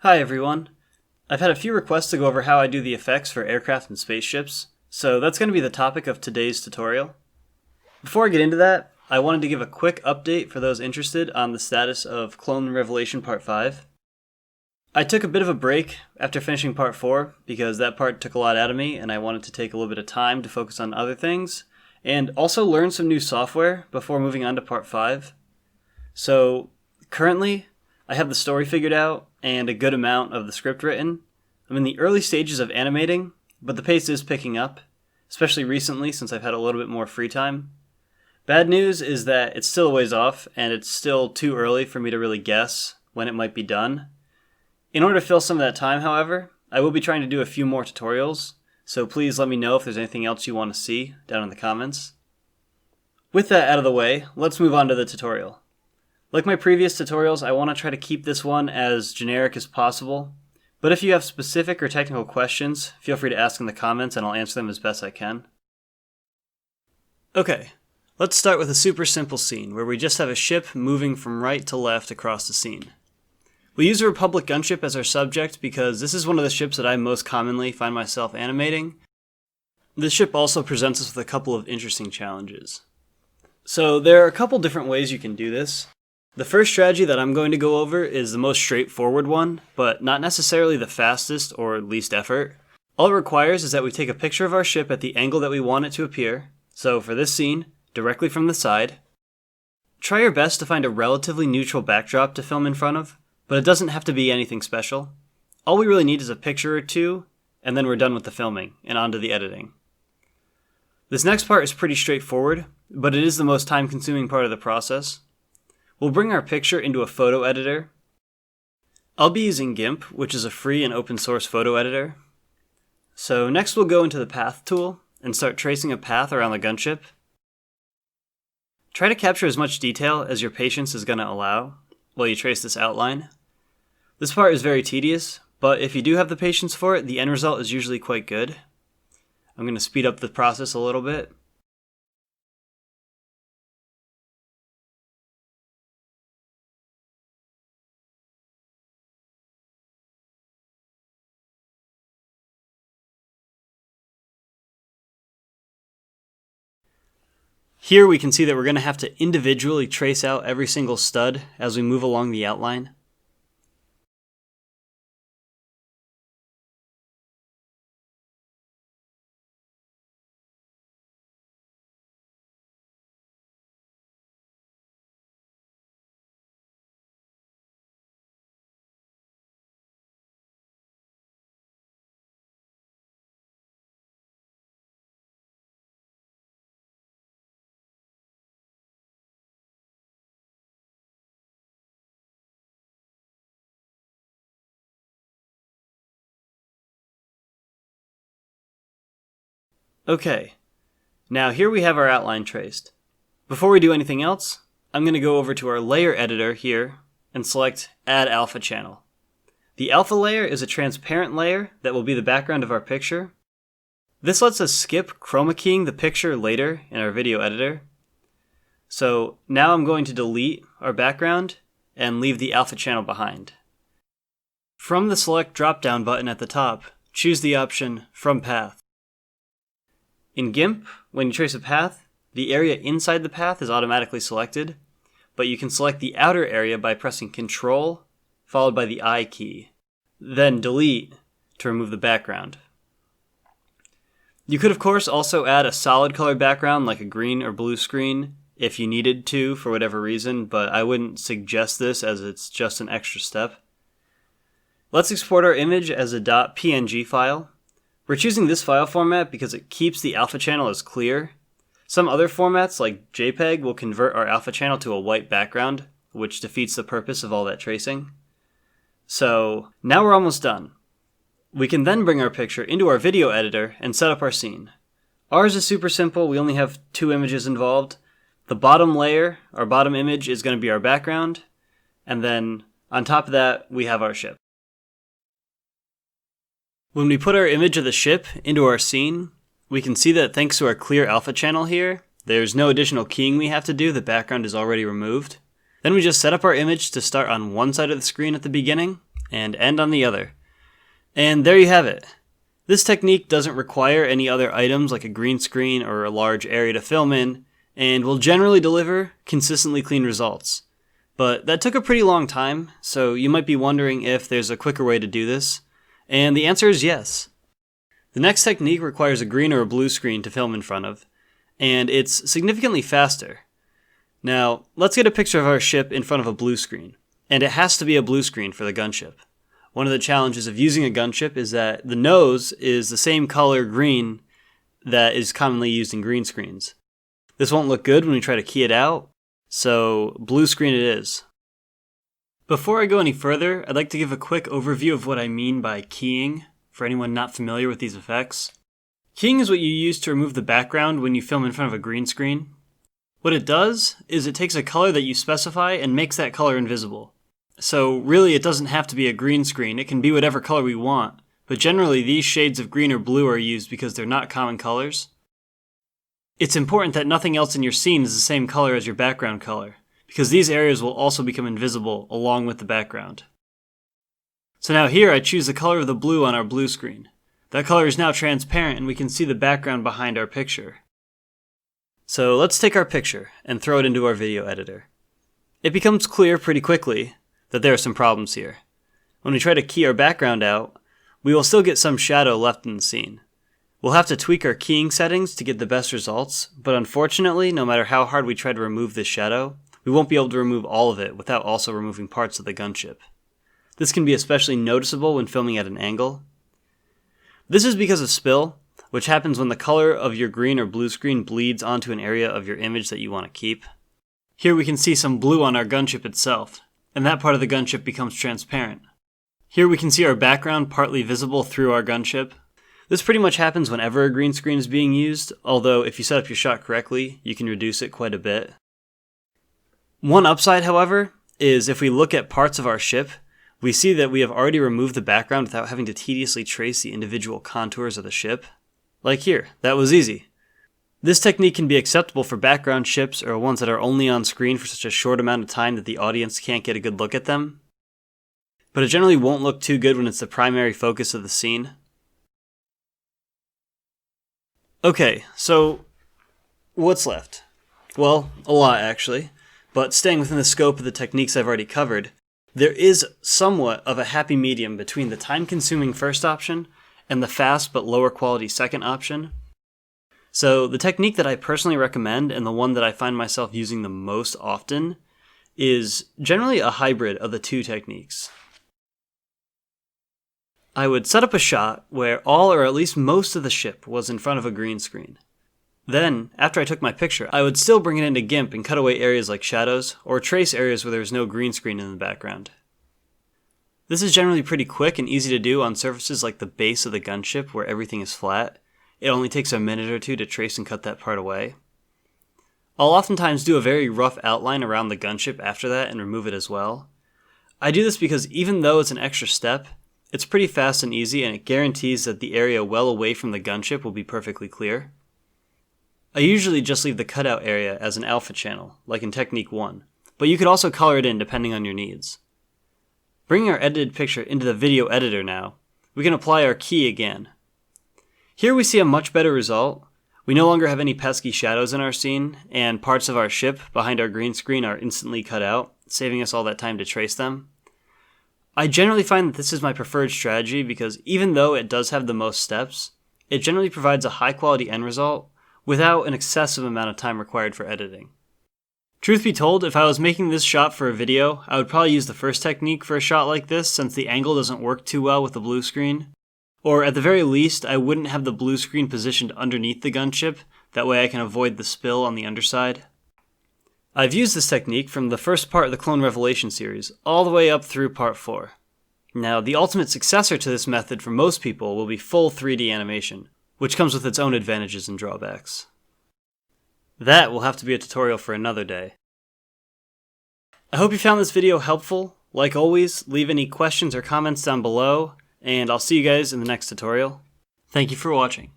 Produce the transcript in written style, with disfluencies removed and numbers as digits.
Hi everyone. I've had a few requests to go over how I do the effects for aircraft and spaceships, so that's going to be the topic of today's tutorial. Before I get into that, I wanted to give a quick update for those interested on the status of Clone Revelation Part 5. I took a bit of a break after finishing Part 4 because that part took a lot out of me and I wanted to take a little bit of time to focus on other things and also learn some new software before moving on to Part 5. So currently, I have the story figured out and a good amount of the script written. I'm in the early stages of animating, but the pace is picking up, especially recently since I've had a little bit more free time. Bad news is that it's still a ways off and it's still too early for me to really guess when it might be done. In order to fill some of that time, however, I will be trying to do a few more tutorials, so please let me know if there's anything else you want to see down in the comments. With that out of the way, let's move on to the tutorial. Like my previous tutorials, I want to try to keep this one as generic as possible, but if you have specific or technical questions, feel free to ask in the comments and I'll answer them as best I can. Okay, let's start with a super simple scene where we just have a ship moving from right to left across the scene. We use a Republic gunship as our subject because this is one of the ships that I most commonly find myself animating. This ship also presents us with a couple of interesting challenges. So there are a couple different ways you can do this. The first strategy that I'm going to go over is the most straightforward one, but not necessarily the fastest or least effort. All it requires is that we take a picture of our ship at the angle that we want it to appear, so for this scene, directly from the side. Try your best to find a relatively neutral backdrop to film in front of, but it doesn't have to be anything special. All we really need is a picture or two, and then we're done with the filming, and on to the editing. This next part is pretty straightforward, but it is the most time-consuming part of the process. We'll bring our picture into a photo editor. I'll be using GIMP, which is a free and open source photo editor. So next we'll go into the Path tool and start tracing a path around the gunship. Try to capture as much detail as your patience is going to allow while you trace this outline. This part is very tedious, but if you do have the patience for it, the end result is usually quite good. I'm going to speed up the process a little bit. Here we can see that we're going to have to individually trace out every single stud as we move along the outline. Okay, now here we have our outline traced. Before we do anything else, I'm going to go over to our layer editor here and select Add Alpha Channel. The alpha layer is a transparent layer that will be the background of our picture. This lets us skip chroma keying the picture later in our video editor. So now I'm going to delete our background and leave the alpha channel behind. From the select drop-down button at the top, choose the option From Path. In GIMP, when you trace a path, the area inside the path is automatically selected, but you can select the outer area by pressing Ctrl, followed by the I key, then Delete to remove the background. You could of course also add a solid color background like a green or blue screen if you needed to for whatever reason, but I wouldn't suggest this as it's just an extra step. Let's export our image as a .png file. We're choosing this file format because it keeps the alpha channel as clear. Some other formats like JPEG will convert our alpha channel to a white background, which defeats the purpose of all that tracing. So now we're almost done. We can then bring our picture into our video editor and set up our scene. Ours is super simple, we only have 2 images involved. The bottom layer, our bottom image, is going to be our background, and then on top of that we have our ship. When we put our image of the ship into our scene, we can see that thanks to our clear alpha channel here, there's no additional keying we have to do, the background is already removed. Then we just set up our image to start on one side of the screen at the beginning, and end on the other. And there you have it. This technique doesn't require any other items like a green screen or a large area to film in, and will generally deliver consistently clean results. But that took a pretty long time, so you might be wondering if there's a quicker way to do this, and the answer is yes. The next technique requires a green or a blue screen to film in front of, and it's significantly faster. Now, let's get a picture of our ship in front of a blue screen, and it has to be a blue screen for the gunship. One of the challenges of using a gunship is that the nose is the same color green that is commonly used in green screens. This won't look good when we try to key it out, so blue screen it is. Before I go any further, I'd like to give a quick overview of what I mean by keying, for anyone not familiar with these effects. Keying is what you use to remove the background when you film in front of a green screen. What it does is it takes a color that you specify and makes that color invisible. So really it doesn't have to be a green screen, it can be whatever color we want, but generally these shades of green or blue are used because they're not common colors. It's important that nothing else in your scene is the same color as your background color, because these areas will also become invisible along with the background. So now here I choose the color of the blue on our blue screen. That color is now transparent and we can see the background behind our picture. So let's take our picture and throw it into our video editor. It becomes clear pretty quickly that there are some problems here. When we try to key our background out, we will still get some shadow left in the scene. We'll have to tweak our keying settings to get the best results, but unfortunately, no matter how hard we try to remove this shadow, we won't be able to remove all of it without also removing parts of the gunship. This can be especially noticeable when filming at an angle. This is because of spill, which happens when the color of your green or blue screen bleeds onto an area of your image that you want to keep. Here we can see some blue on our gunship itself, and that part of the gunship becomes transparent. Here we can see our background partly visible through our gunship. This pretty much happens whenever a green screen is being used, although if you set up your shot correctly, you can reduce it quite a bit. One upside, however, is if we look at parts of our ship, we see that we have already removed the background without having to tediously trace the individual contours of the ship. Like here, that was easy. This technique can be acceptable for background ships or ones that are only on screen for such a short amount of time that the audience can't get a good look at them. But it generally won't look too good when it's the primary focus of the scene. Okay, so what's left? Well, a lot actually, but staying within the scope of the techniques I've already covered, there is somewhat of a happy medium between the time-consuming first option and the fast but lower quality second option. So the technique that I personally recommend and the one that I find myself using the most often is generally a hybrid of the two techniques. I would set up a shot where all or at least most of the ship was in front of a green screen. Then, after I took my picture, I would still bring it into GIMP and cut away areas like shadows, or trace areas where there was no green screen in the background. This is generally pretty quick and easy to do on surfaces like the base of the gunship where everything is flat. It only takes a minute or two to trace and cut that part away. I'll oftentimes do a very rough outline around the gunship after that and remove it as well. I do this because even though it's an extra step, it's pretty fast and easy, and it guarantees that the area well away from the gunship will be perfectly clear. I usually just leave the cutout area as an alpha channel, like in Technique 1, but you could also color it in depending on your needs. Bringing our edited picture into the video editor now, we can apply our key again. Here we see a much better result. We no longer have any pesky shadows in our scene, and parts of our ship behind our green screen are instantly cut out, saving us all that time to trace them. I generally find that this is my preferred strategy because even though it does have the most steps, it generally provides a high quality end result without an excessive amount of time required for editing. Truth be told, if I was making this shot for a video, I would probably use the first technique for a shot like this since the angle doesn't work too well with the blue screen. Or at the very least, I wouldn't have the blue screen positioned underneath the gunship, that way I can avoid the spill on the underside. I've used this technique from the first part of the Clone Revelation series, all the way up through part 4. Now, the ultimate successor to this method for most people will be full 3D animation, which comes with its own advantages and drawbacks. That will have to be a tutorial for another day. I hope you found this video helpful. Like always, leave any questions or comments down below, and I'll see you guys in the next tutorial. Thank you for watching.